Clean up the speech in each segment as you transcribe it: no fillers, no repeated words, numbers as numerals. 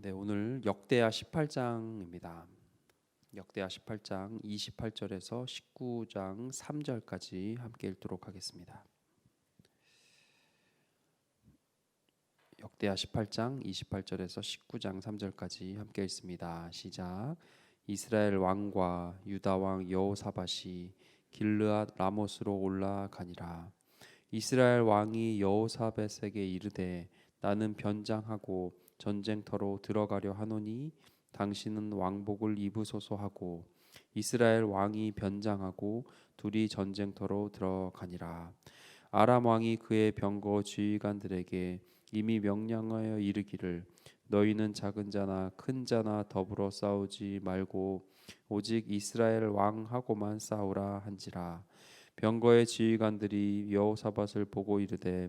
네, 오늘 역대하 18장입니다. 역대하 18장 28절에서 19장 3절까지 함께 읽도록 하겠습니다. 역대하 18장 28절에서 19장 3절까지 함께 읽습니다. 시작. 이스라엘 왕과 유다 왕 여호사밧이 길르앗 라못으로 올라가니라. 이스라엘 왕이 여호사밧에게 이르되 나는 변장하고 전쟁터로 들어가려 하노니 당신은 왕복을 입으소서 하고 이스라엘 왕이 변장하고 둘이 전쟁터로 들어가니라. 아람 왕이 그의 병거 지휘관들에게 이미 명령하여 이르기를 너희는 작은 자나 큰 자나 더불어 싸우지 말고 오직 이스라엘 왕하고만 싸우라 한지라. 병거의 지휘관들이 여호사밧을 보고 이르되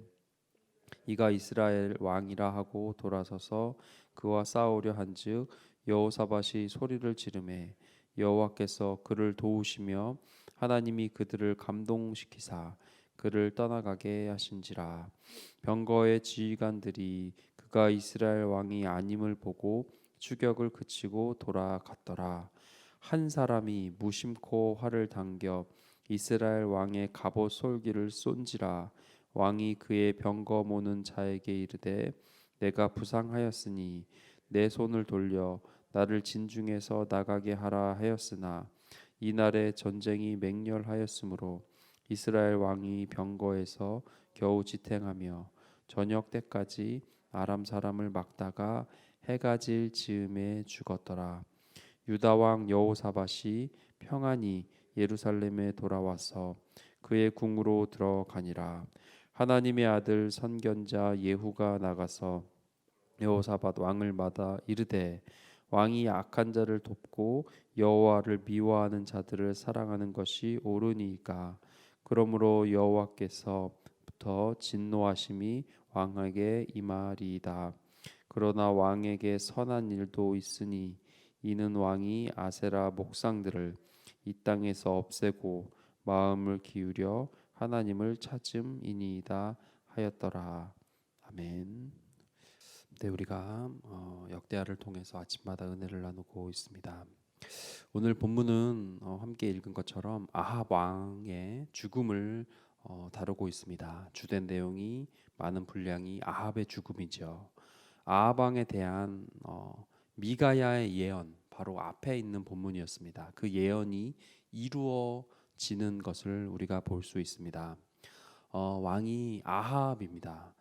이가 이스라엘 왕이라 하고 돌아서서 그와 싸우려 한즉 여호사밧이 소리를 지르매 여호와께서 그를 도우시며 하나님이 그들을 감동시키사 그를 떠나가게 하신지라. 병거의 지휘관들이 그가 이스라엘 왕이 아님을 보고 추격을 그치고 돌아갔더라. 한 사람이 무심코 활을 당겨 이스라엘 왕의 갑옷 솔기를 쏜지라. 왕이 그의 병거 모는 자에게 이르되 내가 부상하였으니 내 손을 돌려 나를 진중에서 나가게 하라 하였으나 이날에 전쟁이 맹렬하였으므로 이스라엘 왕이 병거에서 겨우 지탱하며 저녁 때까지 아람 사람을 막다가 해가 질 즈음에 죽었더라. 유다 왕 여호사밧이 평안히 예루살렘에 돌아와서 그의 궁으로 들어가니라. 하나님의 아들 선견자 예후가 나가서 여호사밧 왕을 받아 이르되 왕이 악한 자를 돕고 여호와를 미워하는 자들을 사랑하는 것이 옳으니까 그러므로 여호와께서부터 진노하심이 왕에게 임하리이다. 그러나 왕에게 선한 일도 있으니 이는 왕이 아세라 목상들을 이 땅에서 없애고 마음을 기울여 하나님을 찾음이니이다 하였더라. 아멘. 네, 우리가 역대하를 통해서 아침마다 은혜를 나누고 있습니다. 오늘 본문은 함께 읽은 것처럼 아합 왕의 죽음을 다루고 있습니다. 주된 내용이 많은 분량이 아합의 죽음이죠. 아합 왕에 대한 미가야의 예언, 바로 앞에 있는 본문이었습니다. 그 예언이 이루어지는 것을 우리가 볼 수 있습니다. 왕이 아합입니다.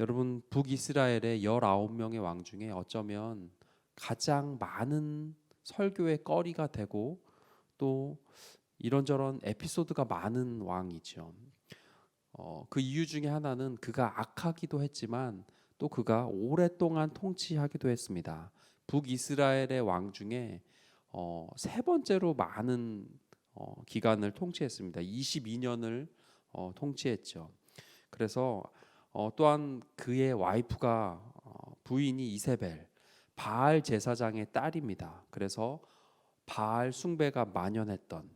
여러분, 북이스라엘의 19명의 왕 중에 어쩌면 가장 많은 설교의 거리가 되고 또 이런저런 에피소드가 많은 왕이죠. 그 이유 중에 하나는 그가 악하기도 했지만 또 그가 오랫동안 통치하기도 했습니다. 북이스라엘의 왕 중에 세 번째로 많은 기간을 통치했습니다. 22년을 통치했죠. 그래서 또한 그의 와이프가 부인이 이세벨 바알 제사장의 딸입니다. 그래서 바알 숭배가 만연했던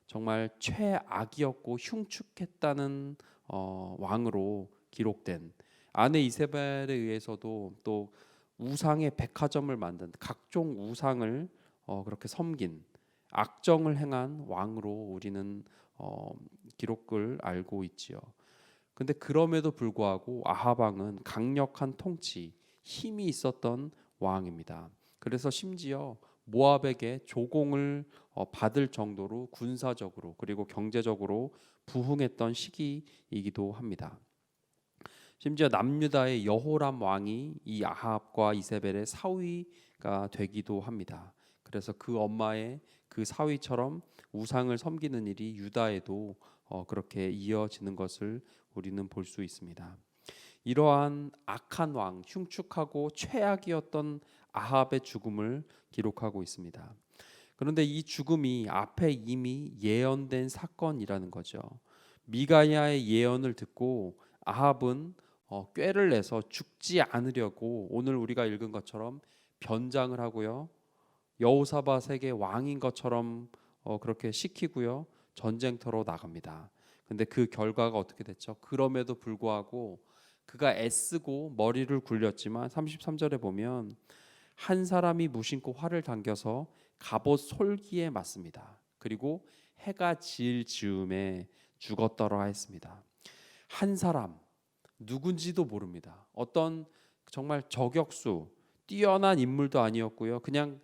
정말 최악이었고 흉측했다는 왕으로 기록된 아내 이세벨에 의해서도 또 우상의 백화점을 만든 각종 우상을 그렇게 섬긴 악정을 행한 왕으로 우리는 기록을 알고 있지요. 근데 그럼에도 불구하고 아합 왕은 강력한 통치, 힘이 있었던 왕입니다. 그래서 심지어 모압에게 조공을 받을 정도로 군사적으로 그리고 경제적으로 부흥했던 시기이기도 합니다. 심지어 남유다의 여호람 왕이 이 아합과 이세벨의 사위가 되기도 합니다. 그래서 그 엄마의 그 사위처럼 우상을 섬기는 일이 유다에도 그렇게 이어지는 것을 우리는 볼 수 있습니다. 이러한 악한 왕, 흉측하고 최악이었던 아합의 죽음을 기록하고 있습니다. 그런데 이 죽음이 앞에 이미 예언된 사건이라는 거죠. 미가야의 예언을 듣고 아합은 꾀를 내서 죽지 않으려고 오늘 우리가 읽은 것처럼 변장을 하고요. 여호사밧에게 왕인 것처럼 그렇게 시키고요. 전쟁터로 나갑니다. 근데 그 결과가 어떻게 됐죠? 그럼에도 불구하고 그가 애쓰고 머리를 굴렸지만 33절에 보면 한 사람이 무심코 활을 당겨서 갑옷 솔기에 맞습니다. 그리고 해가 질 즈음에 죽었더라 했습니다. 한 사람 누군지도 모릅니다. 어떤 정말 저격수 뛰어난 인물도 아니었고요. 그냥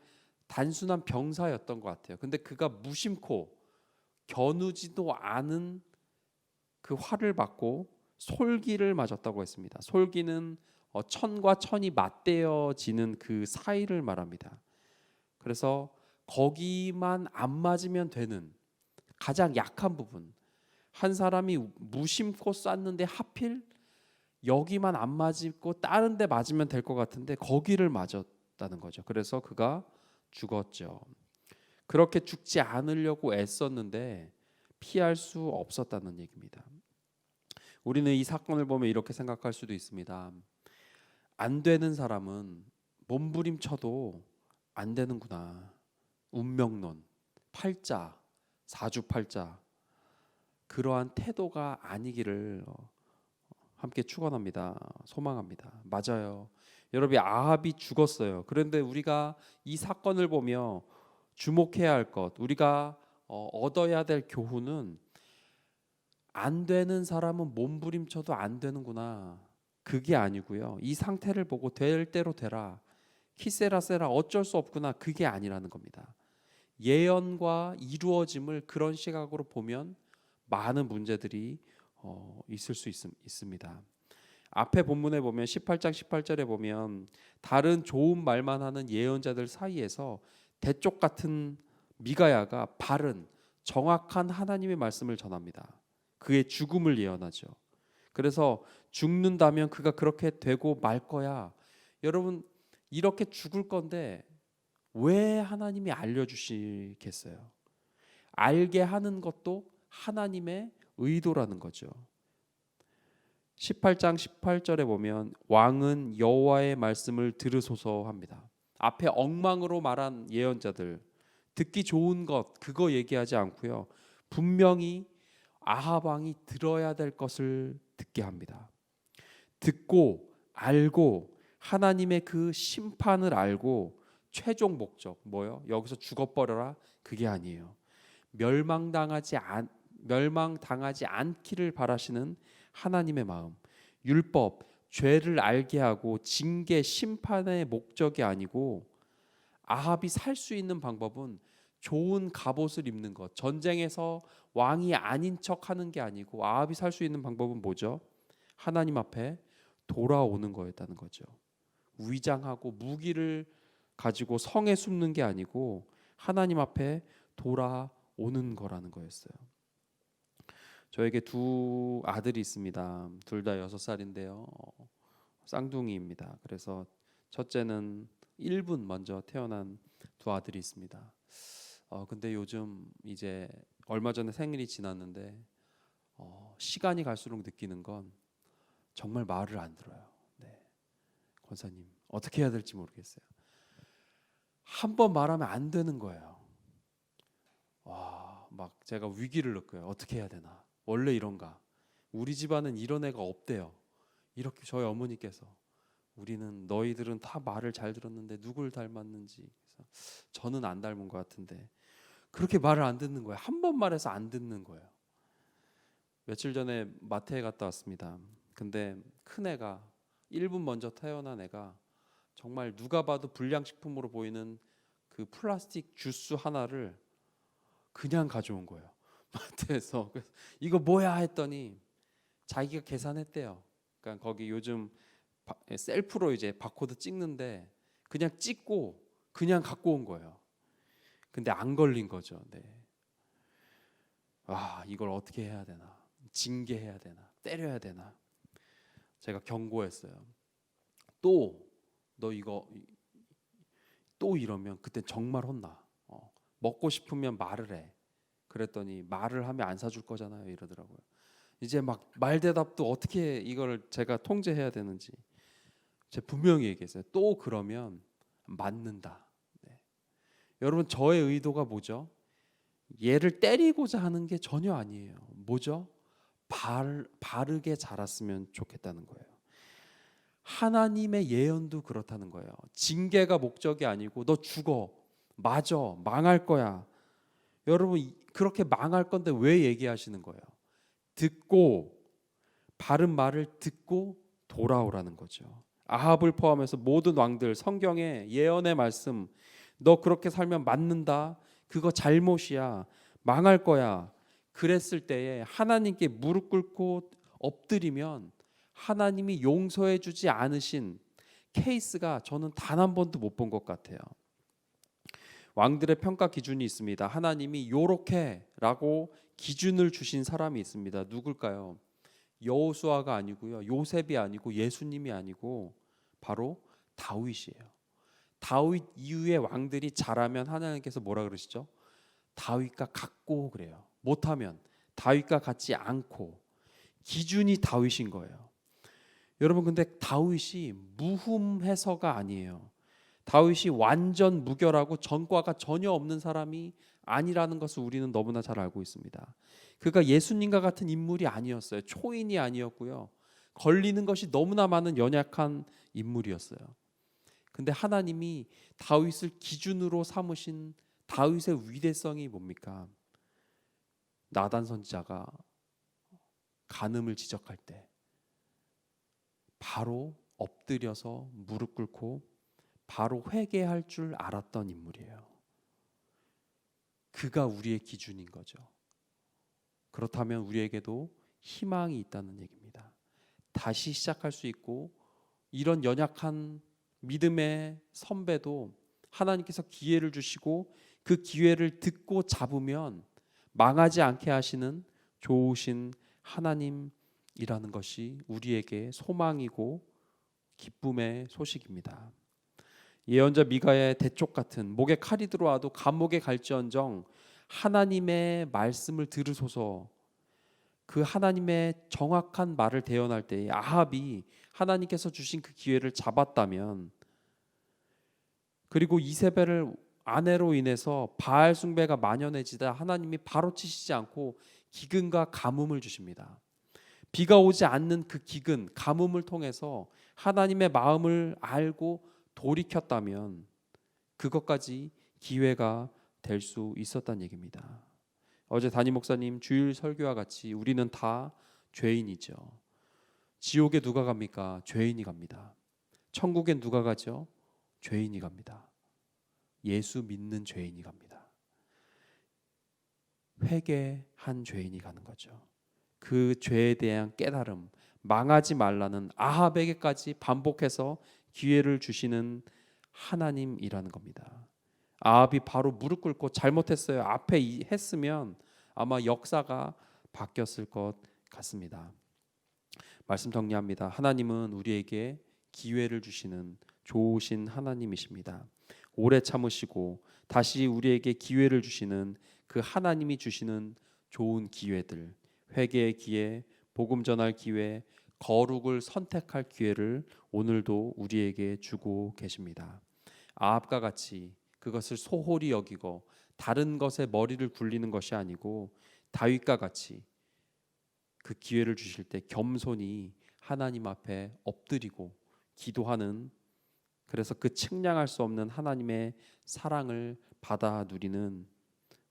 단순한 병사였던 것 같아요. 근데 그가 무심코 겨누지도 않은 그 활을 받고 솔기를 맞았다고 했습니다. 솔기는 천과 천이 맞대어지는 그 사이를 말합니다. 그래서 거기만 안 맞으면 되는 가장 약한 부분, 한 사람이 무심코 쐈는데 하필 여기만 안 맞고 다른 데 맞으면 될 것 같은데 거기를 맞았다는 거죠. 그래서 그가 죽었죠. 그렇게 죽지 않으려고 애썼는데 피할 수 없었다는 얘기입니다. 우리는 이 사건을 보면 이렇게 생각할 수도 있습니다. 안 되는 사람은 몸부림쳐도 안 되는구나. 운명론, 팔자, 사주팔자, 그러한 태도가 아니기를 함께 축원합니다. 소망합니다. 맞아요. 여러분, 아합이 죽었어요. 그런데 우리가 이 사건을 보며 주목해야 할 것, 우리가 얻어야 될 교훈은 안 되는 사람은 몸부림쳐도 안 되는구나. 그게 아니고요. 이 상태를 보고 될 대로 되라. 키세라세라 어쩔 수 없구나. 그게 아니라는 겁니다. 예언과 이루어짐을 그런 시각으로 보면 많은 문제들이 있을 수 있습니다. 앞에 본문에 보면 18장 18절에 보면 다른 좋은 말만 하는 예언자들 사이에서 대쪽 같은 미가야가 바른 정확한 하나님의 말씀을 전합니다. 그의 죽음을 예언하죠. 그래서 죽는다면 그가 그렇게 되고 말 거야. 여러분, 이렇게 죽을 건데 왜 하나님이 알려주시겠어요? 알게 하는 것도 하나님의 의도라는 거죠. 18장 18절에 보면 왕은 여호와의 말씀을 들으소서 합니다. 앞에 엉망으로 말한 예언자들, 듣기 좋은 것 그거 얘기하지 않고요. 분명히 아합 왕이 들어야 될 것을 듣게 합니다. 듣고 알고 하나님의 그 심판을 알고 최종 목적 뭐요? 여기서 죽어버려라 그게 아니에요. 멸망당하지 않기를 바라시는 하나님의 마음, 율법, 죄를 알게 하고 징계, 심판의 목적이 아니고 아합이 살 수 있는 방법은 좋은 갑옷을 입는 것, 전쟁에서 왕이 아닌 척하는 게 아니고 아합이 살 수 있는 방법은 뭐죠? 하나님 앞에 돌아오는 거였다는 거죠. 위장하고 무기를 가지고 성에 숨는 게 아니고 하나님 앞에 돌아오는 거라는 거였어요. 저에게 두 아들이 있습니다. 둘 다 6살인데요. 쌍둥이입니다. 그래서 첫째는 1분 먼저 태어난 두 아들이 있습니다. 근데 요즘 이제 얼마 전에 생일이 지났는데 시간이 갈수록 느끼는 건 정말 말을 안 들어요. 네. 권사님 어떻게 해야 될지 모르겠어요. 한 번 말하면 안 되는 거예요. 막 제가 위기를 느껴요. 어떻게 해야 되나? 원래 이런가? 우리 집안은 이런 애가 없대요. 이렇게 저희 어머니께서 우리는 너희들은 다 말을 잘 들었는데 누굴 닮았는지. 그래서 저는 안 닮은 것 같은데 그렇게 말을 안 듣는 거예요. 한 번 말해서 안 듣는 거예요. 며칠 전에 마트에 갔다 왔습니다. 근데 큰 애가 1분 먼저 태어난 애가 정말 누가 봐도 불량식품으로 보이는 그 플라스틱 주스 하나를 그냥 가져온 거예요. 마트에서. 그래서 이거 뭐야 했더니 자기가 계산했대요. 그러니까 거기 요즘 셀프로 이제 바코드 찍는데 그냥 찍고 그냥 갖고 온 거예요. 근데 안 걸린 거죠. 네. 이걸 어떻게 해야 되나? 징계해야 되나? 때려야 되나? 제가 경고했어요. 너 이거 또 이러면 그때 정말 혼나. 먹고 싶으면 말을 해. 그랬더니 말을 하면 안 사줄 거잖아요. 이러더라고요. 이제 막 말대답도 어떻게 이걸 제가 통제해야 되는지 제가 분명히 얘기했어요. 또 그러면 맞는다. 네. 여러분 저의 의도가 뭐죠? 얘를 때리고자 하는 게 전혀 아니에요. 뭐죠? 바르게 자랐으면 좋겠다는 거예요. 하나님의 예언도 그렇다는 거예요. 징계가 목적이 아니고 너 죽어, 맞아, 망할 거야. 여러분 그렇게 망할 건데 왜 얘기하시는 거예요? 듣고 바른 말을 듣고 돌아오라는 거죠. 아합을 포함해서 모든 왕들, 성경의 예언의 말씀, 너 그렇게 살면 맞는다, 그거 잘못이야, 망할 거야, 그랬을 때에 하나님께 무릎 꿇고 엎드리면 하나님이 용서해 주지 않으신 케이스가 저는 단 한 번도 못 본 것 같아요. 왕들의 평가 기준이 있습니다. 하나님이 요렇게라고 기준을 주신 사람이 있습니다. 누굴까요? 여호수아가 아니고요, 요셉이 아니고 예수님이 아니고 바로 다윗이에요. 다윗 이후의 왕들이 잘하면 하나님께서 뭐라 그러시죠? 다윗과 같고 그래요. 못하면 다윗과 같지 않고. 기준이 다윗인 거예요. 여러분 근데 다윗이 무흠해서가 아니에요. 다윗이 완전 무결하고 전과가 전혀 없는 사람이 아니라는 것을 우리는 너무나 잘 알고 있습니다. 그가 예수님과 같은 인물이 아니었어요. 초인이 아니었고요. 걸리는 것이 너무나 많은 연약한 인물이었어요. 근데 하나님이 다윗을 기준으로 삼으신 다윗의 위대성이 뭡니까? 나단 선지자가 간음을 지적할 때 바로 엎드려서 무릎 꿇고 바로 회개할 줄 알았던 인물이에요. 그가 우리의 기준인 거죠. 그렇다면 우리에게도 희망이 있다는 얘기입니다. 다시 시작할 수 있고 이런 연약한 믿음의 선배도 하나님께서 기회를 주시고 그 기회를 듣고 잡으면 망하지 않게 하시는 좋으신 하나님이라는 것이 우리에게 소망이고 기쁨의 소식입니다. 예언자 미가의 대쪽 같은 목에 칼이 들어와도 감옥에 갈지언정 하나님의 말씀을 들으소서. 그 하나님의 정확한 말을 대언할 때 아합이 하나님께서 주신 그 기회를 잡았다면, 그리고 이세벨을 아내로 인해서 바알 숭배가 만연해지다 하나님이 바로 치시지 않고 기근과 가뭄을 주십니다. 비가 오지 않는 그 기근, 가뭄을 통해서 하나님의 마음을 알고 돌이켰다면 그것까지 기회가 될 수 있었다는 얘기입니다. 어제 담임 목사님 주일 설교와 같이 우리는 다 죄인이죠. 지옥에 누가 갑니까? 죄인이 갑니다. 천국엔 누가 가죠? 죄인이 갑니다. 예수 믿는 죄인이 갑니다. 회개한 죄인이 가는 거죠. 그 죄에 대한 깨달음, 망하지 말라는 아합에게까지 반복해서 기회를 주시는 하나님이라는 겁니다. 아합이 바로 무릎 꿇고 잘못했어요, 앞에 했으면 아마 역사가 바뀌었을 것 같습니다. 말씀 정리합니다. 하나님은 우리에게 기회를 주시는 좋으신 하나님이십니다. 오래 참으시고 다시 우리에게 기회를 주시는 그 하나님이 주시는 좋은 기회들, 회개의 기회, 복음 전할 기회, 거룩을 선택할 기회를 오늘도 우리에게 주고 계십니다. 아합과 같이 그것을 소홀히 여기고 다른 것에 머리를 굴리는 것이 아니고 다윗과 같이 그 기회를 주실 때 겸손히 하나님 앞에 엎드리고 기도하는, 그래서 그 측량할 수 없는 하나님의 사랑을 받아 누리는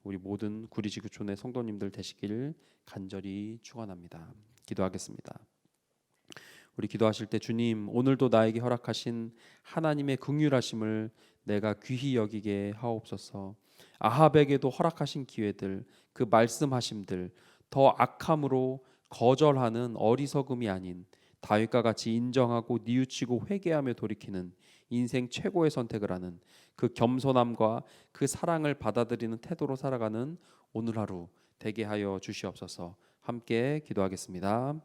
우리 모든 구리지구촌의 성도님들 되시길 간절히 축원합니다. 기도하겠습니다. 우리 기도하실 때 주님, 오늘도 나에게 허락하신 하나님의 긍휼하심을 내가 귀히 여기게 하옵소서. 아합에게도 허락하신 기회들, 그 말씀하심들, 더 악함으로 거절하는 어리석음이 아닌 다윗과 같이 인정하고 뉘우치고 회개하며 돌이키는 인생 최고의 선택을 하는 그 겸손함과 그 사랑을 받아들이는 태도로 살아가는 오늘 하루 되게 하여 주시옵소서. 함께 기도하겠습니다.